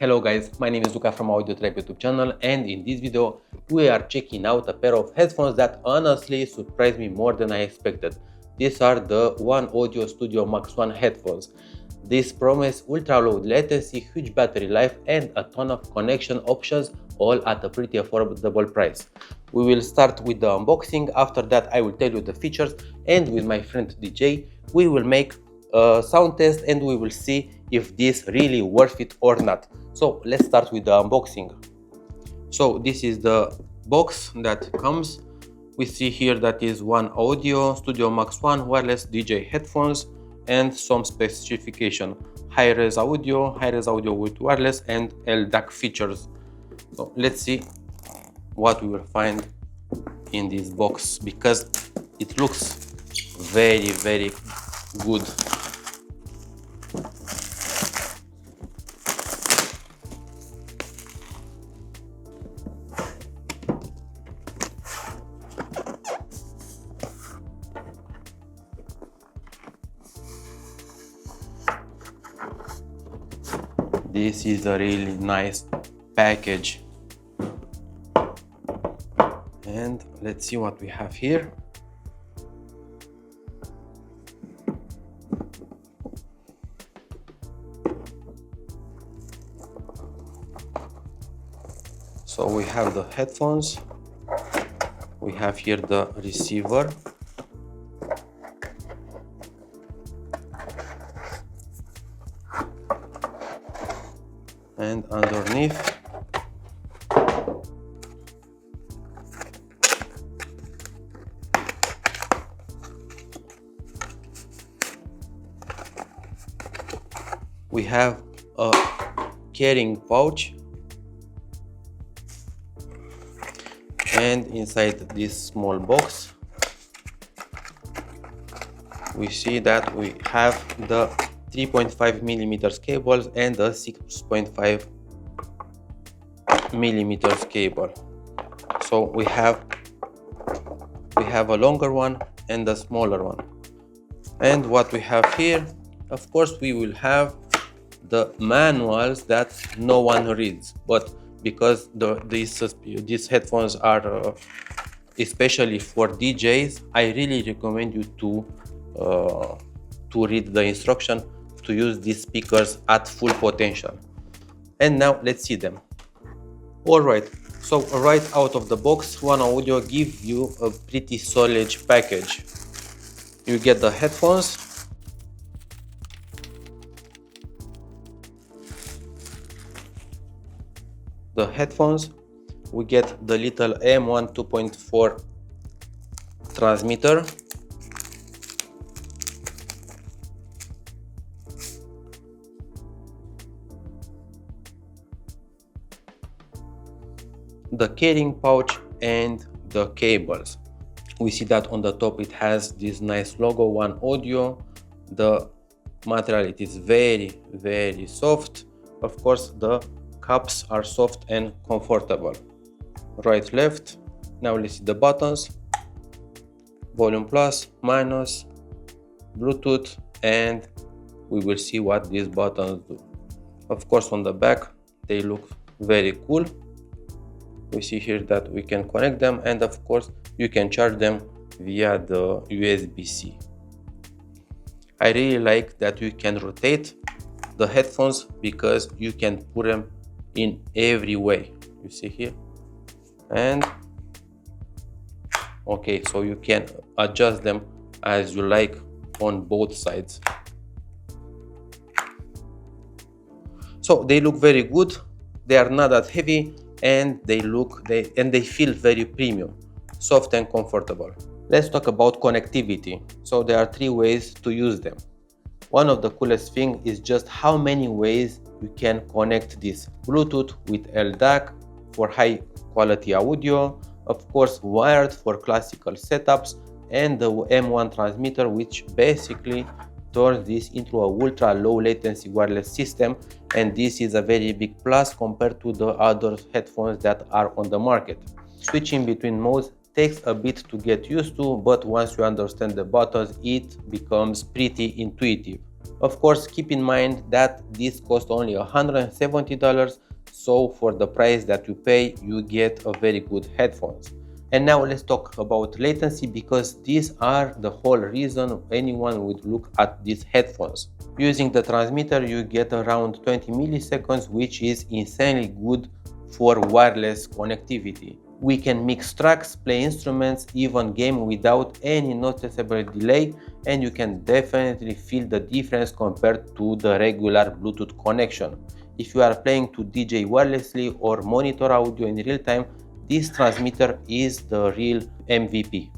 Hello guys, my name is Luca from Audio Tribe YouTube channel, and in this video we are checking out a pair of headphones that honestly surprised me more than I expected. These are the OneOdio Studio Max 1 headphones. These promise ultra-low latency, huge battery life and a ton of connection options, all at a pretty affordable price. We will start with the unboxing. After that I will tell you the features, and with my friend DJ we will make a sound test and we will see if this really worth it or not. So let's start with the unboxing. So this is the box that comes. We see here that is OneOdio Studio Max 1 wireless DJ headphones and some specification: Hi-Res audio with wireless, and LDAC features. So let's see what we will find in this box, because it looks very good. This is a really nice package, and let's see what we have here. So we have the headphones, we have here the receiver, and underneath we have a carrying pouch, and inside this small box we see that we have the 3.5mm cables and a 6.5mm cable. So we have a longer one and a smaller one. And what we have here, of course, we will have the manuals that no one reads, but because these headphones are especially for DJs, I really recommend you to read the instruction to use these speakers at full potential. And now let's see them. Alright, so right out of the box, OneOdio gives you a pretty solid package. You get the headphones, we get the little M1 2.4 transmitter, the carrying pouch, and the cables. We see that on the top it has this nice logo, OneOdio. The material, it is very soft. Of course, the cups are soft and comfortable. Right, left. Now let's see the buttons: volume plus, minus, Bluetooth, and we will see what these buttons do. Of course, on the back they look very cool. We see here that we can connect them, and of course you can charge them via the USB-C. I really like that you can rotate the headphones because you can put them in every way. You see here, and okay, so you can adjust them as you like on both sides. So they look very good, they are not that heavy, and they feel very premium, soft and comfortable. Let's talk about connectivity. So there are 3 ways to use them. One of the coolest thing is just how many ways you can connect this: Bluetooth with LDAC for high quality audio, of course wired for classical setups, and the M1 transmitter, which basically turns this into a ultra low latency wireless system, and this is a very big plus compared to the other headphones that are on the market. Switching between modes takes a bit to get used to, but once you understand the buttons, it becomes pretty intuitive. Of course, keep in mind that this costs only $170, so for the price that you pay, you get a very good headphones. And now let's talk about latency, because these are the whole reason anyone would look at these headphones. Using the transmitter, you get around 20 milliseconds, which is insanely good for wireless connectivity. We can mix tracks, play instruments, even game without any noticeable delay, and you can definitely feel the difference compared to the regular Bluetooth connection. If you are playing to DJ wirelessly or monitor audio in real time, this transmitter is the real MVP.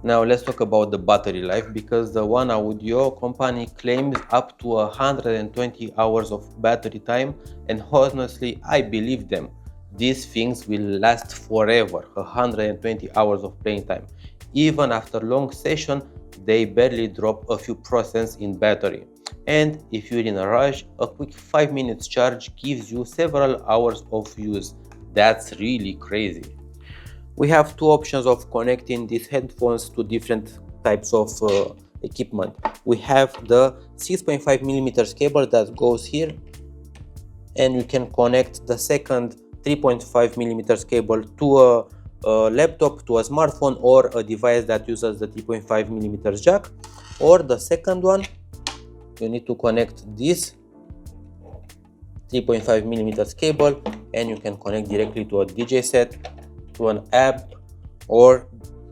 Now let's talk about the battery life, because the OneOdio company claims up to 120 hours of battery time, and honestly I believe them. These things will last forever, 120 hours of playing time. Even after long session, they barely drop a few percent in battery. And if you're in a rush, a quick 5 minutes charge gives you several hours of use. That's really crazy. We have two options of connecting these headphones to different types of equipment. We have the 6.5mm cable that goes here, and you can connect the second 3.5mm cable to a laptop, to a smartphone, or a device that uses the 3.5mm jack. Or the second one, you need to connect this 3.5mm cable, and you can connect directly to a DJ set, to an app, or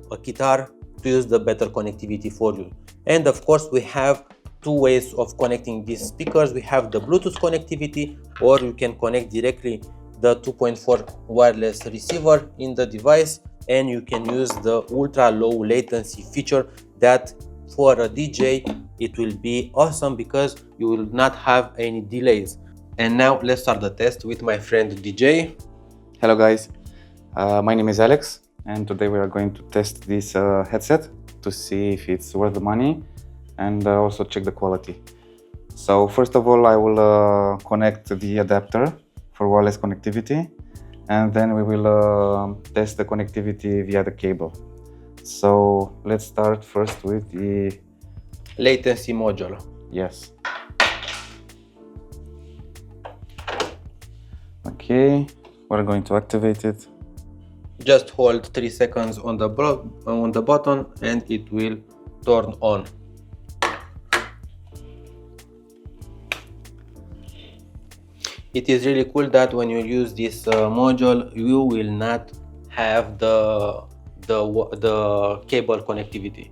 a guitar to use the better connectivity for you. And of course, we have two ways of connecting these speakers. We have the Bluetooth connectivity, or you can connect directly the 2.4 wireless receiver in the device, and you can use the ultra-low latency feature that for a DJ it will be awesome, because you will not have any delays. And now let's start the test with my friend DJ. Hello guys, my name is Alex, and today we are going to test this headset to see if it's worth the money, and also check the quality. So first of all, I will connect the adapter for wireless connectivity, and then we will test the connectivity via the cable. So let's start first with the latency module. Yes. Okay, we're going to activate it. Just hold 3 seconds on the button and it will turn on. It is really cool that when you use this module, you will not have the cable connectivity.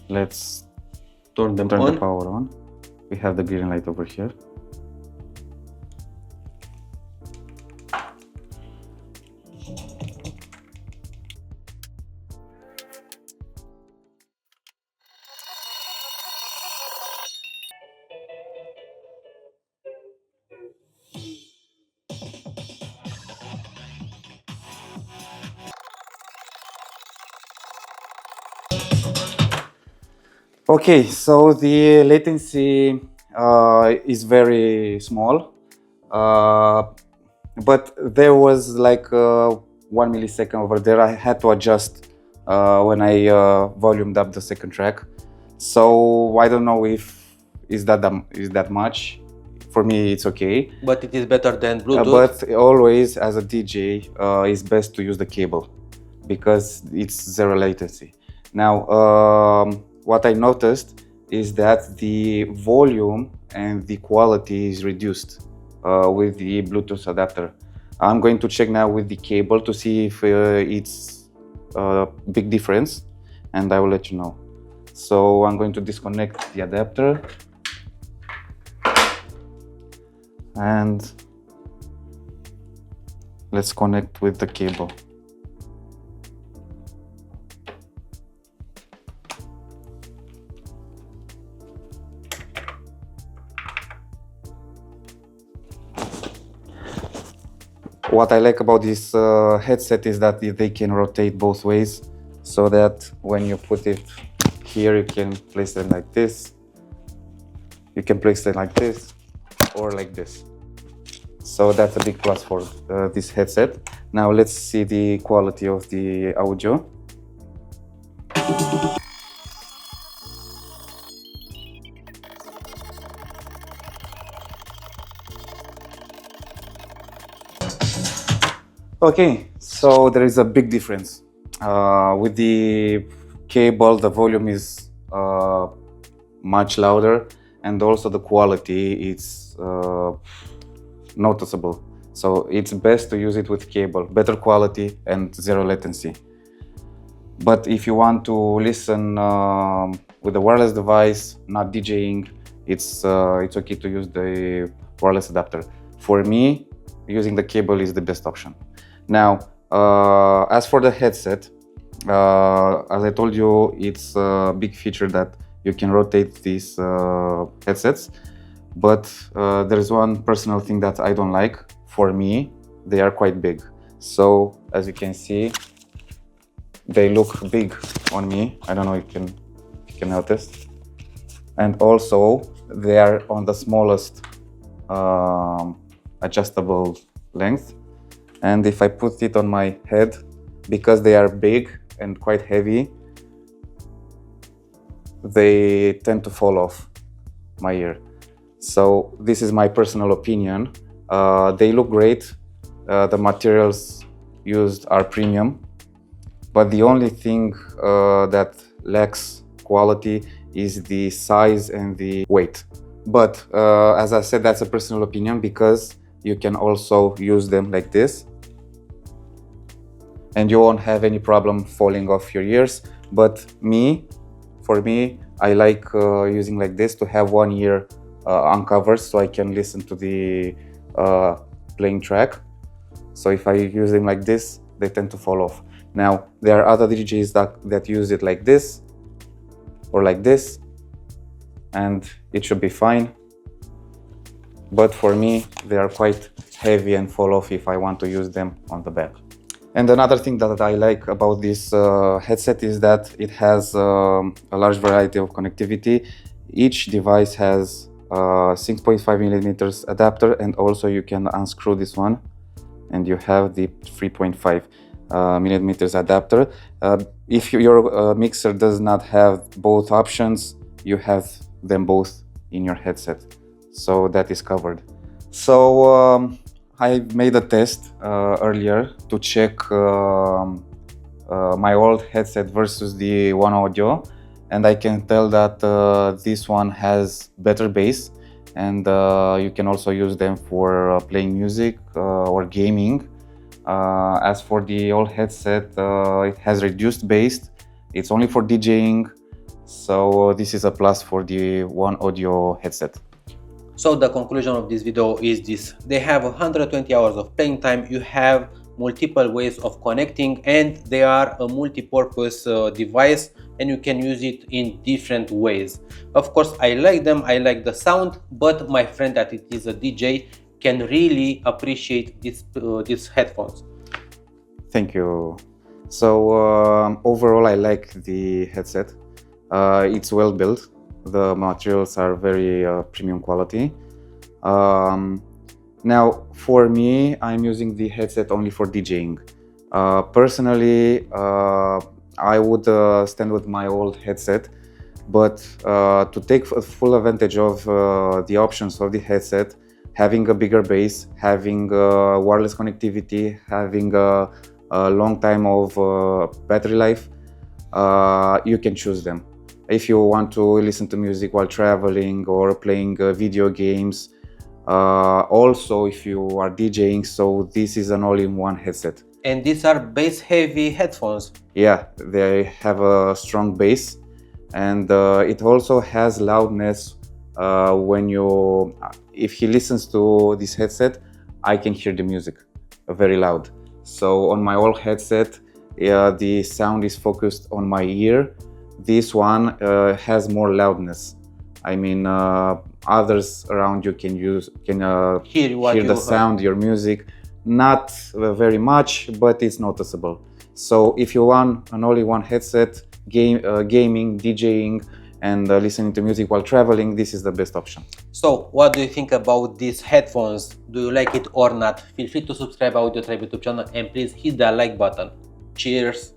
Let's turn the power on. We have the green light over here. Okay, so the latency is very small, but there was like 1 millisecond over there. I had to adjust when I volumed up the second track. So I don't know if is that much. For me, it's okay. But it is better than Bluetooth. But always, as a DJ, it's best to use the cable because it's zero latency. Now, what I noticed is that the volume and the quality is reduced with the Bluetooth adapter. I'm going to check now with the cable to see if it's a big difference, and I will let you know. So I'm going to disconnect the adapter, and let's connect with the cable. What I like about this headset is that they can rotate both ways, so that when you put it here, you can place it like this, you can place it like this, or like this. So that's a big plus for this headset. Now let's see the quality of the audio. Okay, so there is a big difference. With the cable, the volume is much louder, and also the quality is noticeable. So it's best to use it with cable, better quality and zero latency. But if you want to listen with a wireless device, not DJing, it's okay to use the wireless adapter. For me, using the cable is the best option. Now, as for the headset, as I told you, it's a big feature that you can rotate these headsets. But there's one personal thing that I don't like. For me, they are quite big. So as you can see, they look big on me. I don't know if you can notice. And also they are on the smallest adjustable length. And if I put it on my head, because they are big and quite heavy, they tend to fall off my ear. So this is my personal opinion. They look great. The materials used are premium. But the only thing that lacks quality is the size and the weight. But as I said, that's a personal opinion, because you can also use them like this and you won't have any problem falling off your ears. But for me, I like using like this to have one ear uncovered, so I can listen to the playing track. So if I use them like this, they tend to fall off. Now, there are other DJs that use it like this or like this, and it should be fine. But for me, they are quite heavy and fall off if I want to use them on the back. And another thing that I like about this headset is that it has a large variety of connectivity. Each device has 6.5 millimeters adapter, and also you can unscrew this one and you have the 3.5 millimeters adapter. If your mixer does not have both options, you have them both in your headset, so that is covered. So I made a test earlier to check my old headset versus the OneOdio, and I can tell that this one has better bass, and you can also use them for playing music or gaming. As for the old headset, it has reduced bass. It's only for DJing, so this is a plus for the OneOdio headset. So the conclusion of this video is this: they have 120 hours of playing time, you have multiple ways of connecting, and they are a multi-purpose device, and you can use it in different ways. Of course, I like them, I like the sound, but my friend that it is a DJ can really appreciate these headphones. Thank you. So overall, I like the headset. It's well built. The materials are very premium quality. Now, for me, I'm using the headset only for DJing. Personally, I would stand with my old headset, but to take full advantage of the options of the headset, having a bigger bass, having wireless connectivity, having a long time of battery life, you can choose them. If you want to listen to music while traveling or playing video games, also if you are DJing, so this is an all-in-one headset. And these are bass heavy headphones. Yeah, they have a strong bass, and it also has loudness. If he listens to this headset, I can hear the music very loud. So on my old headset, the sound is focused on my ear. This one has more loudness. I mean, others around you can hear the sound, your music. Not very much, but it's noticeable. So if you want an all-in-one headset, gaming, DJing, and listening to music while traveling, this is the best option. So what do you think about these headphones? Do you like it or not? Feel free to subscribe to OneOdio YouTube channel, and please hit that like button. Cheers!